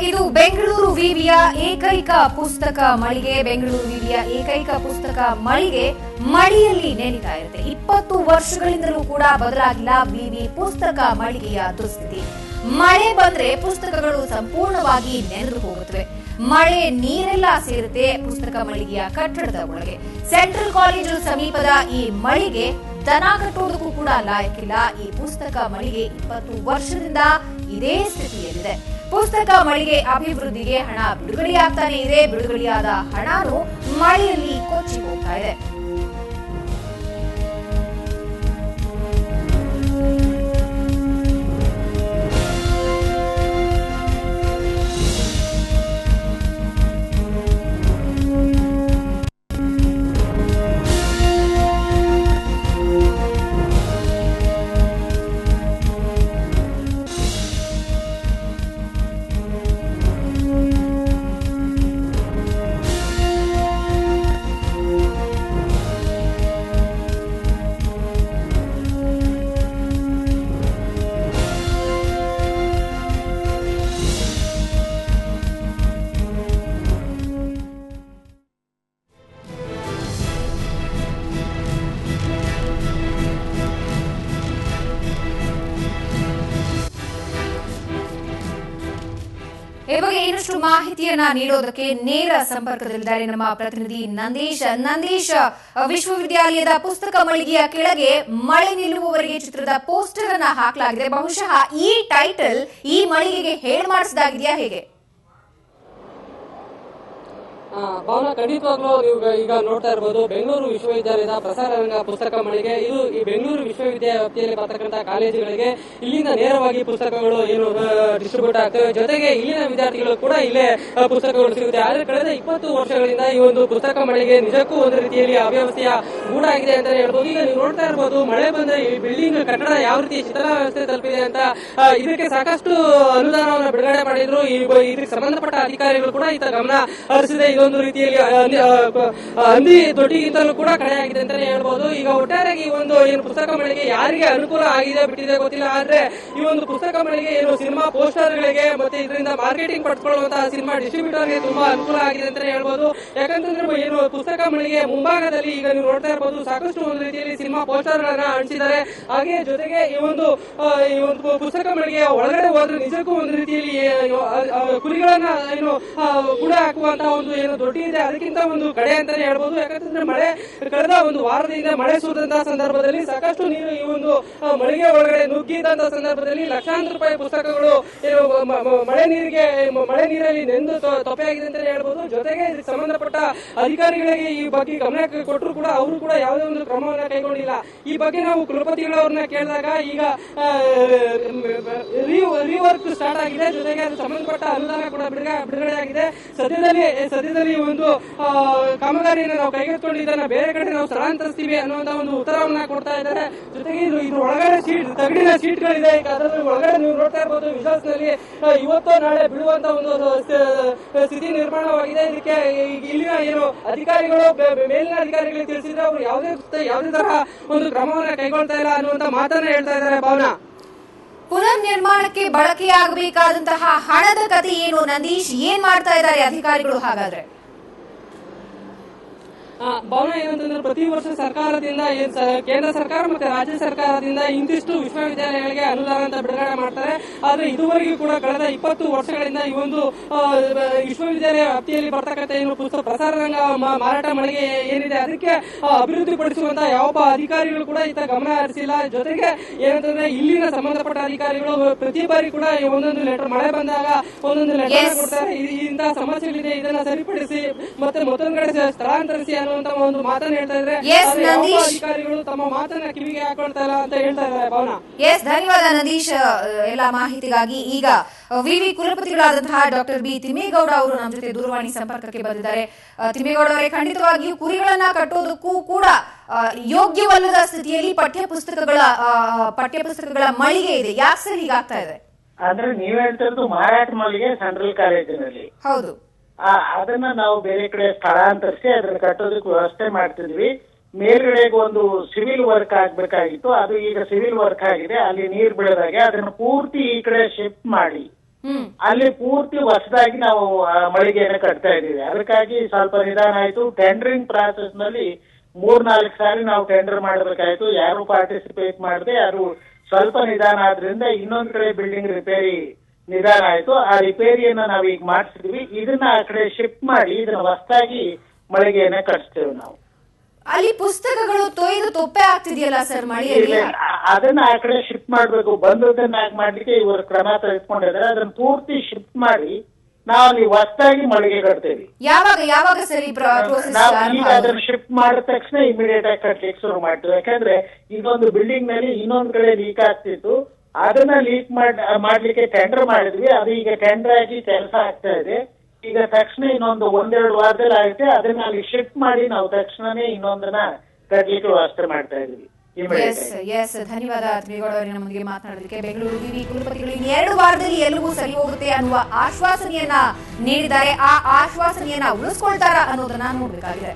ಇದು ಬೆಂಗಳೂರು ವಿವಿಯ ಏಕೈಕ ಪುಸ್ತಕ ಮಳಿಗೆ. ಬೆಂಗಳೂರು ವಿವಿಯ ಏಕೈಕ ಪುಸ್ತಕ ಮಳಿಗೆ ಮಳೆಯಲ್ಲಿ ನೆನೀತಾ ಇರುತ್ತೆ. 20 ವರ್ಷಗಳಿಂದಲೂ ಕೂಡ ಬದಲಾಗಿಲ್ಲ ವಿವಿ ಪುಸ್ತಕ ಮಳಿಗೆಯ ದುಸ್ಥಿತಿ. ಮಳೆ ಬಂದ್ರೆ ಪುಸ್ತಕಗಳು ಸಂಪೂರ್ಣವಾಗಿ ನೆನೆದು ಹೋಗುತ್ತವೆ. ಮಳೆ ನೀರೆಲ್ಲ ಸೇರುತ್ತೆ ಪುಸ್ತಕ ಮಳಿಗೆಯ ಕಟ್ಟಡದ ಒಳಗೆ. ಸೆಂಟ್ರಲ್ ಕಾಲೇಜು ಸಮೀಪದ ಈ ಮಳಿಗೆ ದನ ಕಟ್ಟೋದಕ್ಕೂ ಕೂಡ ಲಾಯಕ್ಕಿಲ್ಲ. ಈ ಪುಸ್ತಕ ಮಳಿಗೆ 20 ವರ್ಷದಿಂದ ಇದೇ ಸ್ಥಿತಿಯಲ್ಲಿದೆ. ಪುಸ್ತಕ ಮಳಿಗೆ ಅಭಿವೃದ್ಧಿಗೆ ಹಣ ಬಿಡುಗಡೆಯಾಗ್ತಾನೆ ಇದೆ. ಬಿಡುಗಡೆಯಾದ ಹಣನು ಮಳೆಯಲ್ಲಿ ಕೊಚ್ಚಿ ಹೋಗ್ತಾ ಇದೆ. ಈ ಬಗ್ಗೆ ಇನ್ನಷ್ಟು ಮಾಹಿತಿಯನ್ನ ನೀಡೋದಕ್ಕೆ ನೇರ ಸಂಪರ್ಕದಲ್ಲಿದ್ದಾರೆ ನಮ್ಮ ಪ್ರತಿನಿಧಿ ನಂದೀಶ್. ವಿಶ್ವವಿದ್ಯಾಲಯದ ಪುಸ್ತಕ ಮಳಿಗೆಯ ಕೆಳಗೆ ಮಳೆ ನಿಲ್ಲುವವರೆಗೆ ಚಿತ್ರದ ಪೋಸ್ಟರ್ ಅನ್ನ ಹಾಕಲಾಗಿದೆ. ಬಹುಶಃ ಈ ಟೈಟಲ್ ಈ ಮಳಿಗೆಗೆ ಹೇಳಿ ಮಾಡಿಸಿದಾಗಿದೆಯಾ ಹೇಗೆ? ಭಾವನಾ, ಖಂಡಿತವಾಗ್ಲೂ ನೀವು ಈಗ ನೋಡ್ತಾ ಇರಬಹುದು ಬೆಂಗಳೂರು ವಿಶ್ವವಿದ್ಯಾಲಯದ ಪ್ರಸಾರ ರಂಗ ಪುಸ್ತಕ ಮಳಿಗೆ. ಇದು ಈ ಬೆಂಗಳೂರು ವಿಶ್ವವಿದ್ಯಾಲಯ ವ್ಯಾಪ್ತಿಯಲ್ಲಿ ಬರ್ತಕ್ಕಂಥ ಕಾಲೇಜುಗಳಿಗೆ ಇಲ್ಲಿಂದ ನೇರವಾಗಿ ಪುಸ್ತಕಗಳು ಏನು ಡಿಸ್ಟ್ರಿಬ್ಯೂಟ್ ಆಗ್ತವೆ. ಜೊತೆಗೆ ಇಲ್ಲಿನ ವಿದ್ಯಾರ್ಥಿಗಳು ಕೂಡ ಇಲ್ಲೇ ಪುಸ್ತಕಗಳು ಸಿಗುತ್ತೆ. ಆದರೆ ಕಳೆದ 20 ವರ್ಷಗಳಿಂದ ಈ ಒಂದು ಪುಸ್ತಕ ಮಳಿಗೆ ನಿಜಕ್ಕೂ ಒಂದು ರೀತಿಯಲ್ಲಿ ಅವ್ಯವಸ್ಥೆಯ ಗೂಡಾಗಿದೆ ಅಂತ ಹೇಳ್ಬೋದು. ಈಗ ನೀವು ನೋಡ್ತಾ ಇರಬಹುದು ಮಳೆ ಬಂದ್ರೆ ಈ ಬಿಲ್ಡಿಂಗ್ ಕಟ್ಟಡ ಯಾವ ರೀತಿ ಶಿಥಿಲಾವಸ್ಥೆ ತಲುಪಿದೆ ಅಂತ. ಇದಕ್ಕೆ ಸಾಕಷ್ಟು ಅನುದಾನವನ್ನು ಬಿಡುಗಡೆ ಮಾಡಿದ್ರು. ಇದಕ್ಕೆ ಸಂಬಂಧಪಟ್ಟ ಅಧಿಕಾರಿಗಳು ಕೂಡ ಈತ ಗಮನ ಹರಿಸಿದೆ. ಇದೊಂದು ರೀತಿಯಲ್ಲಿ ಹಂದಿ ದೊಡ್ಡಿಗಿಂತಲೂ ಕೂಡ ಕಡೆಯಾಗಿದೆ ಅಂತಾನೆ ಹೇಳ್ಬಹುದು. ಈಗ ಒಟ್ಟಾರೆಯಾಗಿ ಈ ಒಂದು ಏನು ಪುಸ್ತಕ ಮಳಿಗೆ ಯಾರಿಗೆ ಅನುಕೂಲ ಆಗಿದೆ ಬಿಟ್ಟಿದೆ ಗೊತ್ತಿಲ್ಲ. ಆದ್ರೆ ಈ ಒಂದು ಪುಸ್ತಕ ಮಳಿಗೆ ಏನು ಸಿನಿಮಾ ಪೋಸ್ಟರ್ಗಳಿಗೆ ಮತ್ತೆ ಇದರಿಂದ ಮಾರ್ಕೆಟಿಂಗ್ ಪಡ್ಕೊಳ್ಳುವಂತಹ ಸಿನಿಮಾ ಡಿಸ್ಟ್ರಿಬ್ಯೂಟರ್ಗೆ ತುಂಬಾ ಅನುಕೂಲ ಆಗಿದೆ ಅಂತಾನೆ ಹೇಳ್ಬಹುದು. ಯಾಕಂತಂದ್ರೆ ಏನು ಪುಸ್ತಕ ಮಳಿಗೆ ಮುಂಭಾಗದಲ್ಲಿ ಈಗ ನೀವು ನೋಡ್ತಾ ಇರಬಹುದು ಸಾಕಷ್ಟು ಒಂದು ರೀತಿಯಲ್ಲಿ ಸಿನಿಮಾ ಪೋಸ್ಟರ್ ಗಳನ್ನ ಅಂಟಿಸಿದ್ದಾರೆ. ಹಾಗೆ ಜೊತೆಗೆ ಈ ಒಂದು ಪುಸ್ತಕ ಮಳಿಗೆಯ ಒಳಗಡೆ ಹೋದ್ರೆ ನಿಜಕ್ಕೂ ಒಂದು ರೀತಿಯಲ್ಲಿ ಕುರಿಗಳನ್ನ ಏನು ಕೂಡ ಹಾಕುವಂತಹ ಒಂದು ಏನು ದೊಡ್ಡ ಇದೆ ಅದಕ್ಕಿಂತ ಒಂದು ಕಡೆ ಅಂತಾನೆ ಹೇಳ್ಬೋದು. ಯಾಕಂತಂದ್ರೆ ಮಳೆ ಕಳೆದ ಒಂದು ವಾರದಿಂದ ಮಳೆ ಸುರಿದಂತಹ ಸಂದರ್ಭದಲ್ಲಿ ಸಾಕಷ್ಟು ನೀರು ಈ ಒಂದು ಮಳಿಗೆ ಒಳಗಡೆ ನುಗ್ಗಿದಂತಹ ಸಂದರ್ಭದಲ್ಲಿ ಲಕ್ಷಾಂತರ ರೂಪಾಯಿ ಪುಸ್ತಕಗಳು ಮಳೆ ನೀರಲ್ಲಿ ನೆಂದು ತೊಪ್ಪೆಯಾಗಿದೆ ಅಂತಾನೆ ಹೇಳ್ಬೋದು. ಜೊತೆಗೆ ಇದಕ್ಕೆ ಸಂಬಂಧಪಟ್ಟ ಅಧಿಕಾರಿಗಳಿಗೆ ಈ ಬಗ್ಗೆ ಗಮನ ಕೊಟ್ಟರು ಕೂಡ ಅವರು ಕೂಡ ಯಾವುದೇ ಒಂದು ಕ್ರಮವನ್ನ ಕೈಗೊಂಡಿಲ್ಲ. ಈ ಬಗ್ಗೆ ನಾವು ಕುಲಪತಿಗಳವ್ರನ್ನ ಕೇಳಿದಾಗ ಈಗ ರೀವರ್ಕ್ ಸ್ಟಾರ್ಟ್ ಆಗಿದೆ. ಜೊತೆಗೆ ಅದು ಸಂಬಂಧಪಟ್ಟ ಅನುದಾನ ಕೂಡ ಬಿಡುಗಡೆ ಆಗಿದೆ. ಸದ್ಯದಲ್ಲಿ ಒಂದು ಕಾಮಗಾರಿಯನ್ನು ನಾವು ಕೈಗೆತ್ತಿಕೊಂಡಿದ್ದನ್ನ ಬೇರೆ ಕಡೆ ನಾವು ಸ್ಥಳಾಂತರಿಸ್ತೀವಿ ಅನ್ನುವಂತ ಒಂದು ಉತ್ತರವನ್ನ ಕೊಡ್ತಾ ಇದ್ದಾರೆ. ಜೊತೆಗೆ ಇದು ಒಳಗಡೆ ತಗಡಿನ ಸೀಟ್ಗಳಿದೆ. ಈಗ ಅದರ ಒಳಗಡೆ ನೀವು ನೋಡ್ತಾ ಇರಬಹುದು ವಿಜುವಲ್ಸ್ ನಲ್ಲಿ ಇವತ್ತು ನಾಳೆ ಬಿಡುವಂತ ಒಂದು ಸ್ಥಿತಿ ನಿರ್ಮಾಣವಾಗಿದೆ. ಇದಕ್ಕೆ ಇಲ್ಲಿನ ಏನು ಅಧಿಕಾರಿಗಳು ಮೇಲಿನ ಅಧಿಕಾರಿಗಳಿಗೆ ತಿಳಿಸಿದ್ರೆ ಅವರು ಯಾವುದೇ ತರಹ ಒಂದು ಕ್ರಮವನ್ನ ಕೈಗೊಳ್ತಾ ಇಲ್ಲ ಅನ್ನುವಂತ ಮಾತನ್ನ ಹೇಳ್ತಾ ಇದ್ದಾರೆ. ಭಾವನಾ, ಪುನರ್ ನಿರ್ಮಾಣಕ್ಕೆ ಬಳಕೆಯಾಗಬೇಕಾದಂತಹ ಹಣದ ಕಥೆ ಏನು ನಂದೀಶ್? ಏನ್ ಮಾಡ್ತಾ ಇದ್ದಾರೆ ಅಧಿಕಾರಿಗಳು ಹಾಗಾದ್ರೆ? ಭಾವನಾ, ಏನಂತಂದ್ರೆ ಪ್ರತಿ ವರ್ಷ ಸರ್ಕಾರದಿಂದ ಕೇಂದ್ರ ಸರ್ಕಾರ ಮತ್ತೆ ರಾಜ್ಯ ಸರ್ಕಾರದಿಂದ ಇಂತಿಷ್ಟು ವಿಶ್ವವಿದ್ಯಾಲಯಗಳಿಗೆ ಅನುದಾನ ಅಂತ ಬಿಡುಗಡೆ ಮಾಡ್ತಾರೆ. ಆದ್ರೆ ಇದುವರೆಗೂ ಕೂಡ ಕಳೆದ 20 ವರ್ಷಗಳಿಂದ ಈ ಒಂದು ವಿಶ್ವವಿದ್ಯಾಲಯ ವ್ಯಾಪ್ತಿಯಲ್ಲಿ ಬರ್ತಕ್ಕಂಥ ಏನು ಪ್ರಸಾರ ರಂಗ ಮಾರಾಟ ಮಳಿಗೆ ಏನಿದೆ ಅದಕ್ಕೆ ಅಭಿವೃದ್ಧಿಪಡಿಸುವಂತಹ ಯಾವೊಬ್ಬ ಅಧಿಕಾರಿಗಳು ಕೂಡ ಈತ ಗಮನ ಹರಿಸಿಲ್ಲ. ಜೊತೆಗೆ ಏನಂತಂದ್ರೆ ಇಲ್ಲಿನ ಸಂಬಂಧಪಟ್ಟ ಅಧಿಕಾರಿಗಳು ಪ್ರತಿ ಬಾರಿ ಕೂಡ ಒಂದೊಂದು ಲೆಟರ್ ಮಳೆ ಬಂದಾಗ ಒಂದೊಂದು ಲೆಟರ್ ಕೊಡ್ತಾರೆ. ಇಂತಹ ಸಮಸ್ಯೆಗಳಿದೆ, ಇದನ್ನ ಸರಿಪಡಿಸಿ ಮತ್ತೆ ಮತ್ತೊಂದು ಕಡೆ ಸ್ಥಳಾಂತರಿಸಿ ಅನ್ನುವಂತ ಒಂದು ಮಾತನ್ನ ಹೇಳ್ತಾ ಇದ್ರೆ ಅಧಿಕಾರಿಗಳು ತಮ್ಮ ಮಾತನ್ನ ಕಿವಿಗೆ ಹಾಕೊಳ್ತಾ ಇಲ್ಲ ಅಂತ ಹೇಳ್ತಾ ಇದ್ದಾರೆ. ಭಾವನಾ, ಧನ್ಯವಾದ ನಂದೀಶ್ ಎಲ್ಲ ಮಾಹಿತಿಗಾಗಿ. ಈಗ ವಿವಿ ಕುಲಪತಿಗಳಾದಂತಹ ಡಾಕ್ಟರ್ ಬಿ ತಿಮ್ಮೇಗೌಡ ಅವರು ನಮ್ಮ ಜೊತೆ ದೂರವಾಣಿ ಸಂಪರ್ಕಕ್ಕೆ ಬಂದಿದ್ದಾರೆ. ತಿಮ್ಮೇಗೌಡ ಅವರೇ, ಖಂಡಿತವಾಗಿಯೂ ಕುರಿಗಳನ್ನ ಕಟ್ಟೋದಕ್ಕೂ ಕೂಡ ಯೋಗ್ಯವಲ್ಲದ ಸ್ಥಿತಿಯಲ್ಲಿ ಪಠ್ಯಪುಸ್ತಕಗಳ ಮಳಿಗೆ ಇದೆ. ಯಾಕೆ ಸರ್ ಹೀಗಾಗ್ತಾ ಇದೆ? ಆದ್ರೆ ನೀವ್ ಹೇಳ್ತಿರೋದು ಮಾರಾಟ ಮಳಿಗೆ ಸೆಂಟ್ರಲ್ ಕಾಲೇಜಿನಲ್ಲಿ. ಹೌದು, ಅದನ್ನ ನಾವು ಬೇರೆ ಕಡೆ ಸ್ಥಳಾಂತರಿಸಿ ಅದನ್ನ ಕಟ್ಟೋದಕ್ಕೆ ವ್ಯವಸ್ಥೆ ಮಾಡ್ತಿದ್ವಿ. ಮೇಲ್ಗಡೆಗೆ ಒಂದು ಸಿವಿಲ್ ವರ್ಕ್ ಆಗ್ಬೇಕಾಗಿತ್ತು, ಅದು ಈಗ ಸಿವಿಲ್ ವರ್ಕ್ ಆಗಿದೆ. ಅಲ್ಲಿ ನೀರ್ ಬೀಳದಾಗೆ ಅದನ್ನ ಪೂರ್ತಿ ಈ ಕಡೆ ಶಿಫ್ಟ್ ಮಾಡಿ ಅಲ್ಲಿ ಪೂರ್ತಿ ಹೊಸದಾಗಿ ನಾವು ಮಳಿಗೆಯನ್ನು ಕಟ್ತಾ ಇದೀವಿ. ಅದಕ್ಕಾಗಿ ಸ್ವಲ್ಪ ನಿಧಾನ ಆಯ್ತು. ಟೆಂಡರಿಂಗ್ ಪ್ರಾಸೆಸ್ ನಲ್ಲಿ 3-4 ಸಾರಿ ನಾವು ಟೆಂಡರ್ ಮಾಡಬೇಕಾಯ್ತು. ಯಾರು ಪಾರ್ಟಿಸಿಪೇಟ್ ಮಾಡದೆ ಅದು ಸ್ವಲ್ಪ ನಿಧಾನ ಆದ್ರಿಂದ ಇನ್ನೊಂದ್ ಕಡೆ ಬಿಲ್ಡಿಂಗ್ ರಿಪೇರಿ ನಿಧಾನ ಆಯ್ತು. ಆ ರಿಪೇರಿಯನ್ನ ನಾವ್ ಈಗ ಮಾಡಿಸಿದ್ವಿ. ಇದನ್ನ ಆ ಕಡೆ ಶಿಫ್ಟ್ ಮಾಡಿ ಇದನ್ನ ಹೊಸದಾಗಿ ಮಳಿಗೆಯನ್ನ ಕಟ್ಸ್ತೇವೆ ನಾವು. ಅಲ್ಲಿ ಪುಸ್ತಕಗಳು ತೊಯ್ದು ತೊಪ್ಪೆ ಆಗ್ತಿದೆಯಲ್ಲ ಸರ್ ಮಳೆಯಲ್ಲಿ? ಅದನ್ನ ಆ ಕಡೆ ಶಿಫ್ಟ್ ಮಾಡ್ಬೇಕು. ಬಂದದನ್ನ ಮಾಡ್ಲಿಕ್ಕೆ ಇವರು ಕ್ರಮ ತೆಗೆದುಕೊಂಡಿದ್ದಾರೆ. ಅದನ್ನ ಪೂರ್ತಿ ಶಿಫ್ಟ್ ಮಾಡಿ ನಾವು ಅಲ್ಲಿ ಹೊಸದಾಗಿ ಮಳಿಗೆ ಕಟ್ತೇವೆ. ಯಾವಾಗ ಸರ್ ಈ ಪ್ರೋಸೆಸ್? ನಾವು ಈಗ ಅದನ್ನ ಶಿಫ್ಟ್ ಮಾಡಿದ ತಕ್ಷಣ ಇಮಿಡಿಯೇಟ್ ಆಗಿ ಕಟ್ಲಿಕ್ಕೆ ಶುರು ಮಾಡ್ತೀವಿ. ಯಾಕಂದ್ರೆ ಇದೊಂದು ಬಿಲ್ಡಿಂಗ್ ನಲ್ಲಿ ಇನ್ನೊಂದ್ ಕಡೆ ಲೀಕ್ ಆಗ್ತಿತ್ತು. ಅದನ್ನ ಲೀಕ್ ಮಾಡ್ಲಿಕ್ಕೆ ಟೆಂಡರ್ ಮಾಡಿದ್ವಿ. ಅದು ಈಗ ಟೆಂಡರ್ ಆಗಿ ಕೆಲಸ ಆಗ್ತಾ ಇದೆ. ಈಗ ತಕ್ಷಣ ಇನ್ನೊಂದು 1-2 ವಾರದಲ್ಲಿ ಆಗುತ್ತೆ. ಅದನ್ನ ಅಲ್ಲಿ ಶಿಫ್ಟ್ ಮಾಡಿ ನಾವು ತಕ್ಷಣನೇ ಇನ್ನೊಂದನ್ನ ಕಟ್ಲಿಕ್ಕೆ ವ್ಯವಸ್ಥೆ ಮಾಡ್ತಾ ಇದ್ವಿ. ಧನ್ಯವಾದ ತ್ರಿಗೌಡ ಅವರೇ ನಮಗೆ ಮಾತನಾಡಲಿಕ್ಕೆ. ಬೆಂಗಳೂರು ವಿವಿ ಕುಲಪತಿಗಳು 2 ವಾರದಲ್ಲಿ ಎಲ್ಲವೂ ಸರಿ ಹೋಗುತ್ತೆ ಅನ್ನುವ ಆಶ್ವಾಸನೆಯನ್ನ ನೀಡಿದ್ದಾರೆ. ಆ ಆಶ್ವಾಸನೆಯನ್ನ ಉಳಿಸ್ಕೊಳ್ತಾರಾ ಅನ್ನೋದನ್ನ ನೋಡ್ಬೇಕಾಗಿದೆ.